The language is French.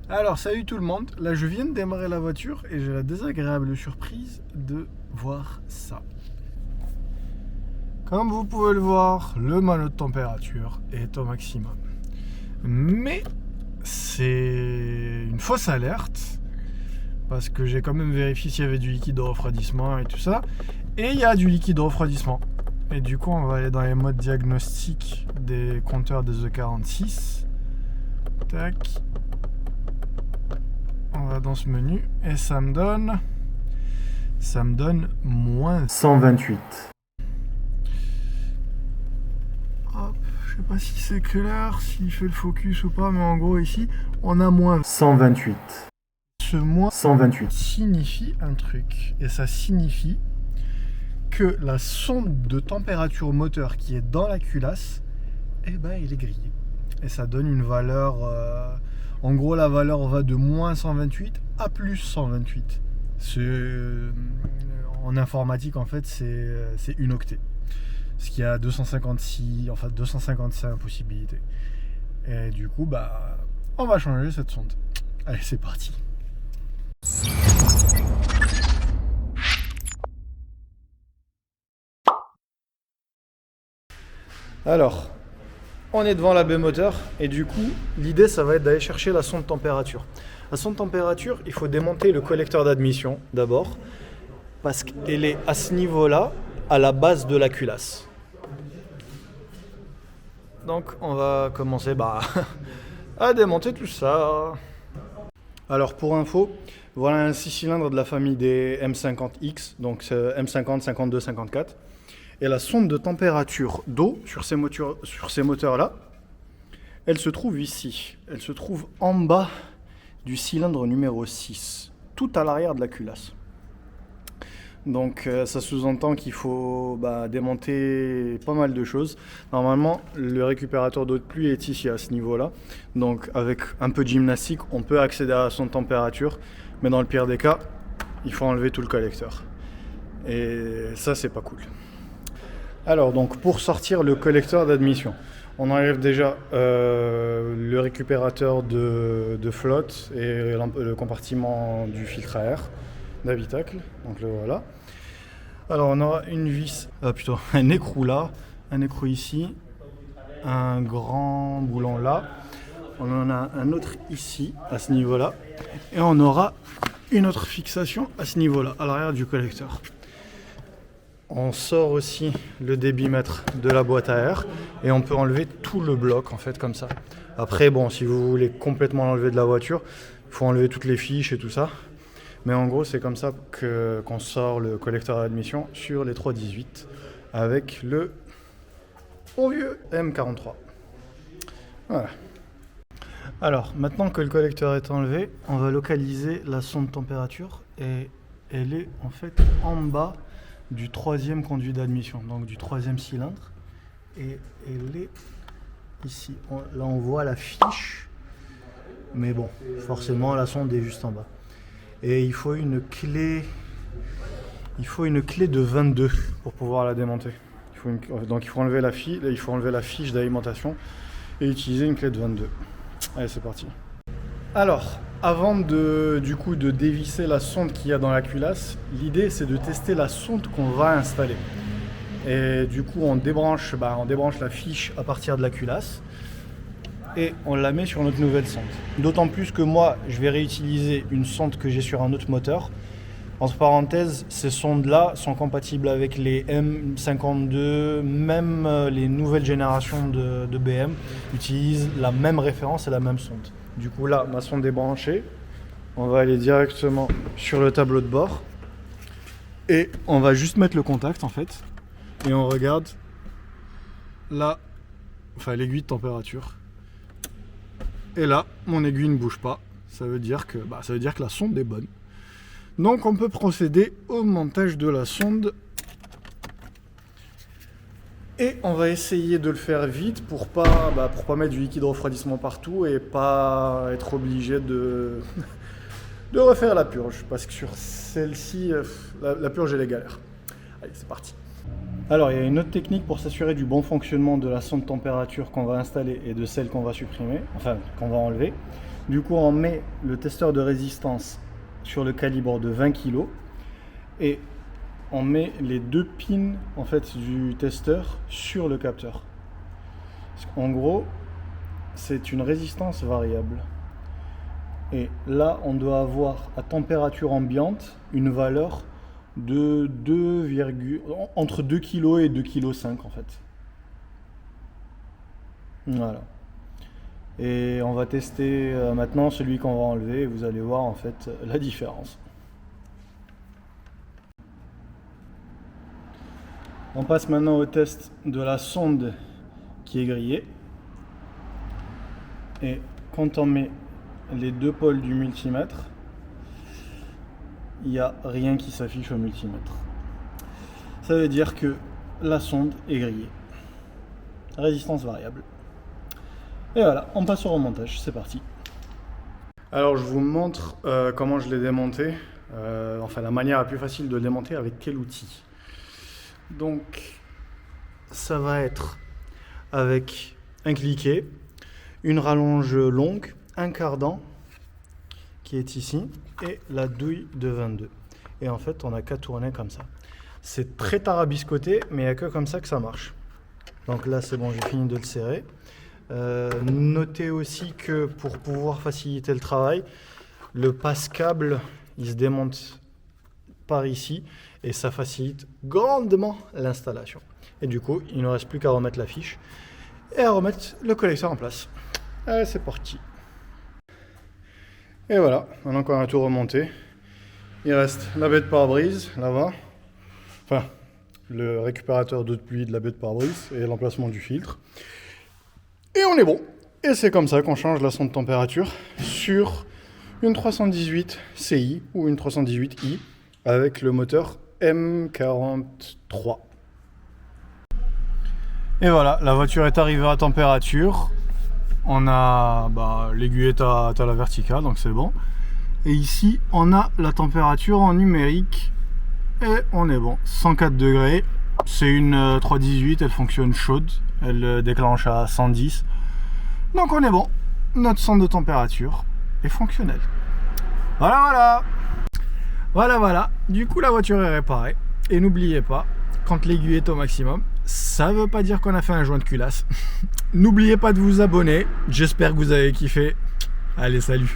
Alors, salut tout le monde. Là, je viens de démarrer la voiture et j'ai la désagréable surprise de voir ça. Comme vous pouvez le voir, le manuel de température est au maximum. Mais c'est une fausse alerte parce que j'ai quand même vérifié s'il y avait du liquide de refroidissement et tout ça. Et il y a du liquide de refroidissement. Et du coup, on va aller dans les modes diagnostic des compteurs des E46. Tac. On va dans ce menu et ça me donne moins 128. Hop, je sais pas si c'est clair, s'il fait le focus ou pas, mais en gros ici, on a moins 128. Ce moins 128 signifie un truc, et ça signifie que la sonde de température moteur qui est dans la culasse, eh ben, elle est grillée. Et ça donne une valeur... en gros, la valeur va de moins 128 à plus 128. En informatique, en fait, c'est une octet. Ce qui a 255 possibilités. Et du coup, bah, on va changer cette sonde. Allez, c'est parti. Alors, on est devant la baie moteur et du coup, l'idée, ça va être d'aller chercher la sonde température. La sonde température, il faut démonter le collecteur d'admission d'abord parce qu'elle est à ce niveau-là, à la base de la culasse. Donc, on va commencer à démonter tout ça. Alors, pour info, voilà un 6 cylindres de la famille des M50X, donc M50, 52, 54. Et la sonde de température d'eau sur ces moteurs-là, elle se trouve ici. Elle se trouve en bas du cylindre numéro 6, tout à l'arrière de la culasse. Donc ça sous-entend qu'il faut démonter pas mal de choses. Normalement, le récupérateur d'eau de pluie est ici, à ce niveau-là. Donc avec un peu de gymnastique, on peut accéder à la sonde de température. Mais dans le pire des cas, il faut enlever tout le collecteur. Et ça, c'est pas cool. Alors, donc, pour sortir le collecteur d'admission, on enlève déjà le récupérateur de flotte et le compartiment du filtre à air d'habitacle. Donc, le voilà. Alors, on aura une vis, un écrou là, un écrou ici, un grand boulon là. On en a un autre ici, à ce niveau-là. Et on aura une autre fixation à ce niveau-là, à l'arrière du collecteur. On sort aussi le débitmètre de la boîte à air et on peut enlever tout le bloc en fait comme ça. Après bon, si vous voulez complètement l'enlever de la voiture, il faut enlever toutes les fiches et tout ça. Mais en gros c'est comme ça qu'on sort le collecteur d'admission sur les 318 avec le bon vieux M43. Voilà. Alors maintenant que le collecteur est enlevé, on va localiser la sonde température et elle est en fait en bas du troisième conduit d'admission, donc du troisième cylindre, et elle est ici. Là on voit la fiche, mais bon, forcément la sonde est juste en bas. Et il faut une clé de 22 pour pouvoir la démonter. Donc il faut enlever la fiche d'alimentation et utiliser une clé de 22. Allez, c'est parti. Alors, avant de dévisser la sonde qu'il y a dans la culasse, l'idée c'est de tester la sonde qu'on va installer. Et du coup, on débranche la fiche à partir de la culasse et on la met sur notre nouvelle sonde. D'autant plus que moi, je vais réutiliser une sonde que j'ai sur un autre moteur. Entre parenthèses, ces sondes-là sont compatibles avec les M52, même les nouvelles générations de BM utilisent la même référence et la même sonde. Du coup là, ma sonde est branchée, on va aller directement sur le tableau de bord et on va juste mettre le contact en fait et on regarde là, l'aiguille de température. Et là, mon aiguille ne bouge pas, ça veut dire que la sonde est bonne. Donc on peut procéder au montage de la sonde et on va essayer de le faire vite pour pas mettre du liquide de refroidissement partout et pas être obligé de refaire la purge parce que sur celle-ci, la purge elle est galère. Allez, c'est parti. Alors il y a une autre technique pour s'assurer du bon fonctionnement de la sonde température qu'on va installer et de celle qu'on va supprimer, qu'on va enlever. Du coup, on met le testeur de résistance sur le calibre de 20 kg et on met les 2 pins en fait du testeur sur le capteur. En gros, c'est une résistance variable. Et là, on doit avoir à température ambiante une valeur de entre 2 kg et 2,5 kg en fait. Voilà. Et on va tester maintenant celui qu'on va enlever et vous allez voir en fait la différence. On passe maintenant au test de la sonde qui est grillée. Et quand on met les 2 pôles du multimètre, il n'y a rien qui s'affiche au multimètre. Ça veut dire que la sonde est grillée. Résistance variable. Et voilà, on passe au remontage, c'est parti. Alors je vous montre comment je l'ai démonté, enfin la manière la plus facile de le démonter avec quel outil. Donc ça va être avec un cliquet, une rallonge longue, un cardan qui est ici et la douille de 22. Et en fait on n'a qu'à tourner comme ça. C'est très tarabiscoté mais il n'y a que comme ça que ça marche. Donc là c'est bon, j'ai fini de le serrer. Notez aussi que pour pouvoir faciliter le travail, le passe-câble il se démonte par ici et ça facilite grandement l'installation. Et du coup, il ne reste plus qu'à remettre la fiche et à remettre le collecteur en place. Allez, c'est parti. Et voilà, maintenant qu'on a tout remonté, il reste la baie de pare-brise là-bas, enfin le récupérateur d'eau de pluie de la baie de pare-brise et l'emplacement du filtre. Et on est bon. Et c'est comme ça qu'on change la sonde de température sur une 318 CI ou une 318i avec le moteur M43. Et voilà, la voiture est arrivée à température. On a l'aiguillette à la verticale, donc c'est bon. Et ici, on a la température en numérique. Et on est bon. 104 degrés. C'est une 318, elle fonctionne chaude. Elle déclenche à 110. Donc on est bon. Notre sonde de température est fonctionnelle. Voilà. Voilà. Du coup, la voiture est réparée. Et n'oubliez pas, quand l'aiguille est au maximum, ça veut pas dire qu'on a fait un joint de culasse. N'oubliez pas de vous abonner. J'espère que vous avez kiffé. Allez, salut.